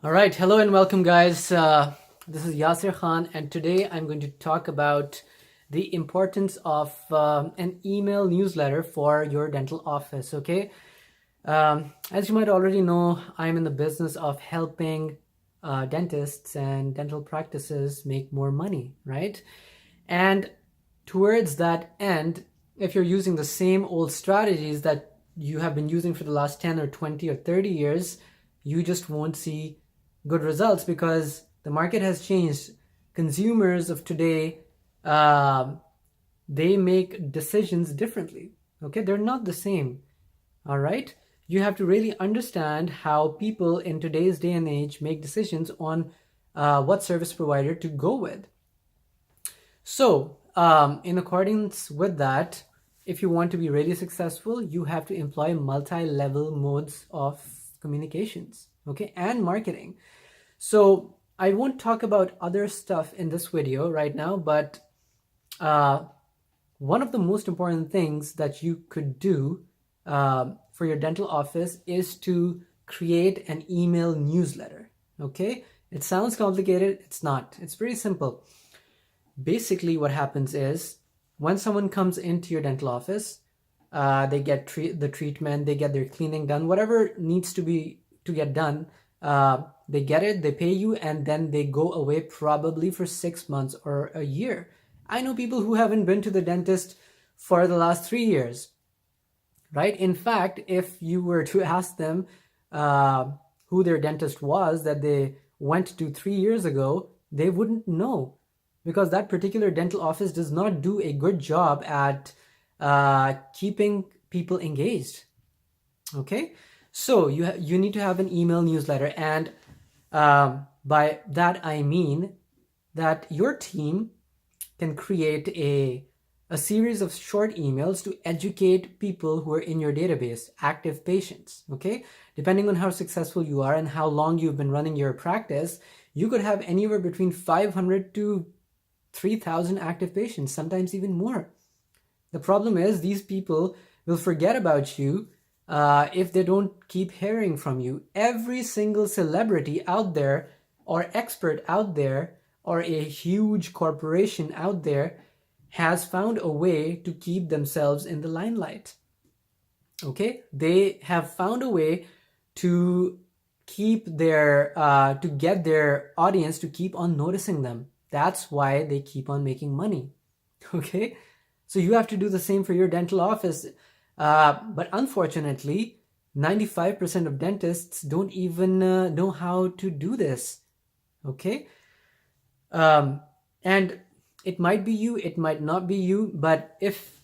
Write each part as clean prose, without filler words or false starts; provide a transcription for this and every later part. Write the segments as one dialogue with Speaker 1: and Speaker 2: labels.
Speaker 1: All right, hello and welcome, guys. This is Yasir Khan, and today I'm going to talk about the importance of an email newsletter for your dental office. Okay, as you might already know, I'm in the business of helping dentists and dental practices make more money, right? And towards that end, if you're using the same old strategies that you have been using for the last 10 or 20 or 30 years, you just won't see good results because the market has changed. Consumers of today, they make decisions differently. Okay, they're not the same. All right, you have to really understand how people in today's day and age make decisions on what service provider to go with. So, in accordance with that, if you want to be really successful, you have to employ multi-level modes of communications, okay, and marketing. So I won't talk about other stuff in this video right now, but one of the most important things that you could do for your dental office is to create an email newsletter. Okay, it sounds complicated. It's not. It's pretty simple. Basically, what happens is when someone comes into your dental office, they get the treatment, they get their cleaning done, whatever needs to get done. They get it, they pay you, and then they go away probably for 6 months or a year. I know people who haven't been to the dentist for the last 3 years, right? In fact, if you were to ask them who their dentist was that they went to 3 years ago, they wouldn't know because that particular dental office does not do a good job at keeping people engaged. Okay, so you need to have an email newsletter, and by that I mean that your team can create a series of short emails to educate people who are in your database, active patients. Okay, depending on how successful you are and how long you've been running your practice, you could have anywhere between 500 to 3,000 active patients, sometimes even more. The problem is these people will forget about you if they don't keep hearing from you. Every single celebrity out there or expert out there or a huge corporation out there has found a way to keep themselves in the limelight. Okay, they have found a way to keep to get their audience to keep on noticing them. That's why they keep on making money. Okay, so you have to do the same for your dental office. But unfortunately, 95% of dentists don't even know how to do this. Okay, and it might be you, it might not be you, but if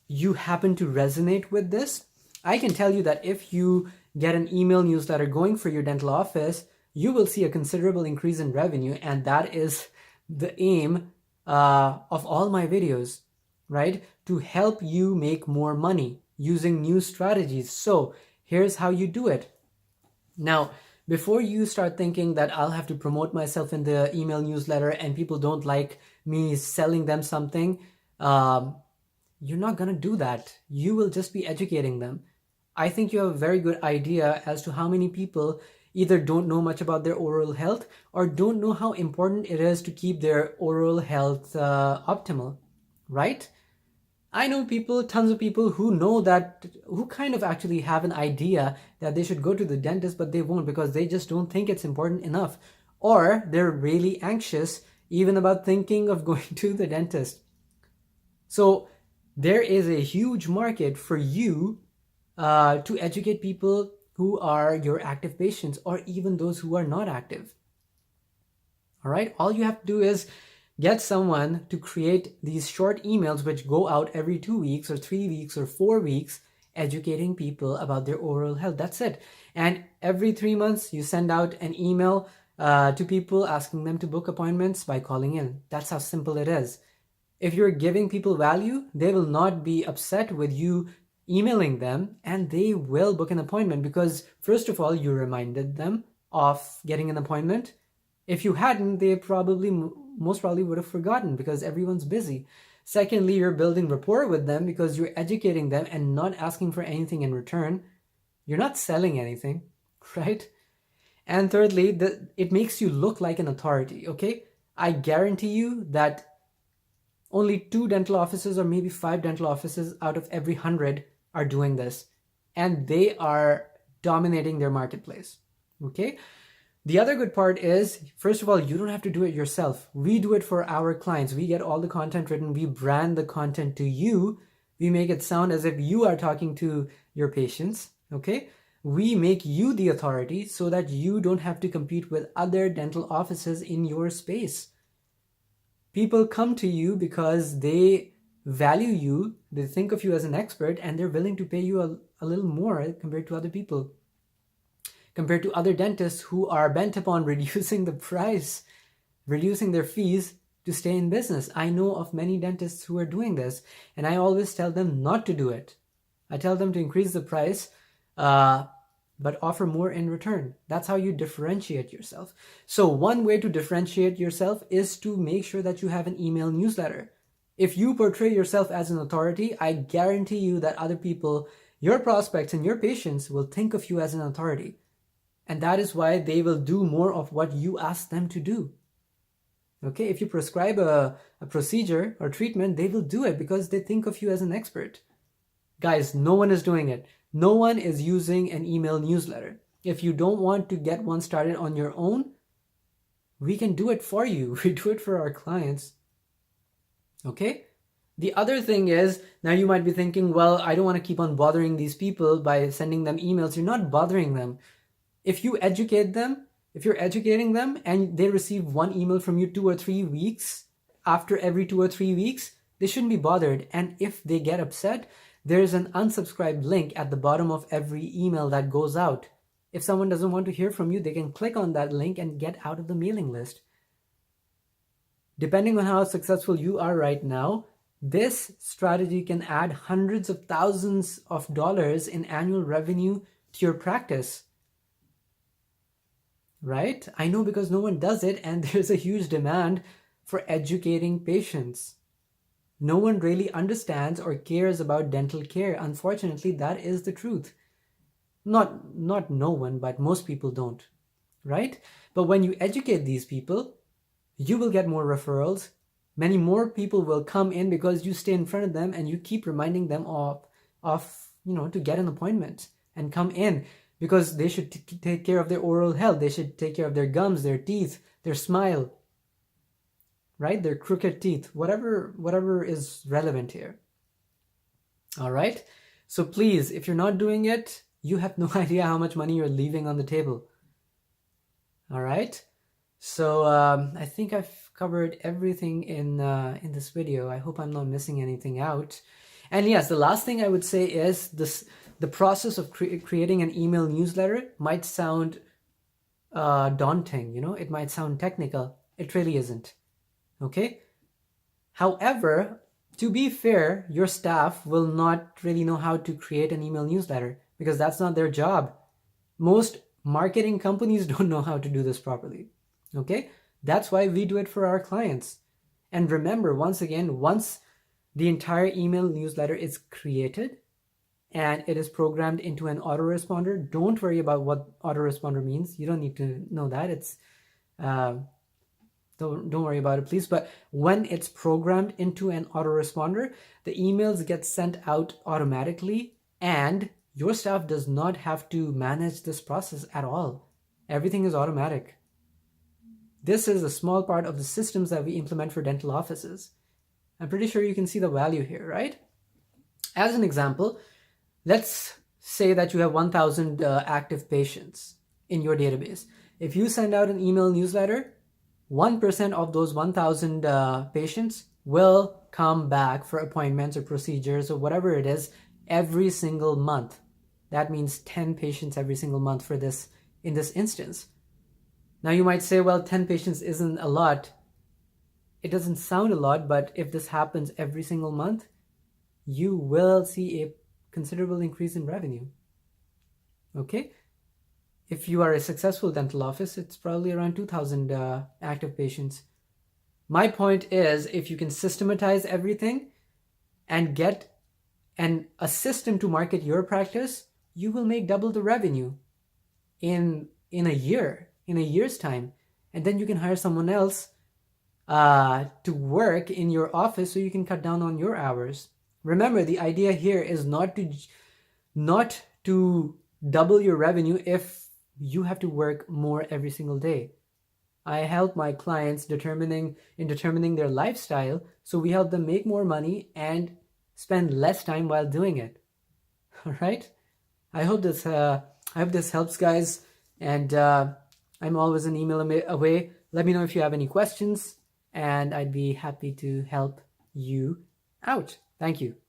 Speaker 1: you happen to resonate with this, I can tell you that if you get an email newsletter going for your dental office, you will see a considerable increase in revenue, and that is the aim of all my videos, right? To help you make more money using new strategies. So here's how you do it. Now, before you start thinking that I'll have to promote myself in the email newsletter and people don't like me selling them something, you're not going to do that. You will just be educating them. I think you have a very good idea as to how many people either don't know much about their oral health or don't know how important it is to keep their oral health optimal, right? I know people, tons of people who know that, who kind of actually have an idea that they should go to the dentist, but they won't because they just don't think it's important enough. Or they're really anxious even about thinking of going to the dentist. So there is a huge market for you to educate people who are your active patients or even those who are not active. All right, all you have to do is get someone to create these short emails which go out every 2 weeks or 3 weeks or 4 weeks, educating people about their oral health. That's it. And every 3 months, you send out an email to people asking them to book appointments by calling in. That's how simple it is. If you're giving people value, they will not be upset with you emailing them, and they will book an appointment because, first of all, you reminded them of getting an appointment. If you hadn't, they most probably would have forgotten because everyone's busy. Secondly, you're building rapport with them because you're educating them and not asking for anything in return. You're not selling anything, right? And thirdly, it makes you look like an authority, okay? I guarantee you that only 2 dental offices or maybe 5 dental offices out of every 100 are doing this. And they are dominating their marketplace, okay? The other good part is, first of all, you don't have to do it yourself. We do it for our clients. We get all the content written. We brand the content to you. We make it sound as if you are talking to your patients, okay? We make you the authority so that you don't have to compete with other dental offices in your space. People come to you because they value you, they think of you as an expert, and they're willing to pay you a little more compared to other people, compared to other dentists who are bent upon reducing the price, reducing their fees to stay in business. I know of many dentists who are doing this, and I always tell them not to do it. I tell them to increase the price, but offer more in return. That's how you differentiate yourself. So one way to differentiate yourself is to make sure that you have an email newsletter. If you portray yourself as an authority, I guarantee you that other people, your prospects and your patients, will think of you as an authority. And that is why they will do more of what you ask them to do. Okay, if you prescribe a procedure or treatment, they will do it because they think of you as an expert. Guys, no one is doing it. No one is using an email newsletter. If you don't want to get one started on your own, we can do it for you. We do it for our clients. Okay? The other thing is, now you might be thinking, well, I don't want to keep on bothering these people by sending them emails. You're not bothering them. If you educate them, if you're educating them and they receive one email from you 2 or 3 weeks, after every 2 or 3 weeks, they shouldn't be bothered. And if they get upset, there's an unsubscribe link at the bottom of every email that goes out. If someone doesn't want to hear from you, they can click on that link and get out of the mailing list. Depending on how successful you are right now, this strategy can add hundreds of thousands of dollars in annual revenue to your practice. Right? I know, because no one does it, and there's a huge demand for educating patients. No one really understands or cares about dental care. Unfortunately, that is the truth. Not no one, but most people don't, right? But when you educate these people, you will get more referrals. Many more people will come in because you stay in front of them and you keep reminding them of to get an appointment and come in, because they should take care of their oral health. They should take care of their gums, their teeth, their smile, right? Their crooked teeth, whatever is relevant here. All right. So please, if you're not doing it, you have no idea how much money you're leaving on the table. All right. So I think I've covered everything in this video. I hope I'm not missing anything out. And yes, the last thing I would say is the process of creating an email newsletter might sound daunting. It might sound technical. It really isn't. Okay. However, to be fair, your staff will not really know how to create an email newsletter because that's not their job. Most marketing companies don't know how to do this properly. Okay. That's why we do it for our clients. And remember, once again, once the entire email newsletter is created and it is programmed into an autoresponder, don't worry about what autoresponder means. You don't need to know that. It's don't worry about it, please. But when it's programmed into an autoresponder, the emails get sent out automatically, and your staff does not have to manage this process at all. Everything is automatic. This is a small part of the systems that we implement for dental offices. I'm pretty sure you can see the value here, right? As an example, let's say that you have 1,000 active patients in your database. If you send out an email newsletter, 1% of those 1,000 patients will come back for appointments or procedures or whatever it is every single month. That means 10 patients every single month for this in this instance. Now you might say, well, 10 patients isn't a lot. It doesn't sound a lot, but if this happens every single month, you will see a considerable increase in revenue. Okay? If you are a successful dental office, it's probably around 2,000 active patients. My point is, if you can systematize everything and get a system to market your practice, you will make double the revenue in in a year's time, and then you can hire someone else to work in your office so you can cut down on your hours. Remember, the idea here is not to double your revenue if you have to work more every single day. I help my clients determining their lifestyle, so we help them make more money and spend less time while doing it. All right. I hope this helps, guys. And I'm always an email away. Let me know if you have any questions, and I'd be happy to help you out. Thank you.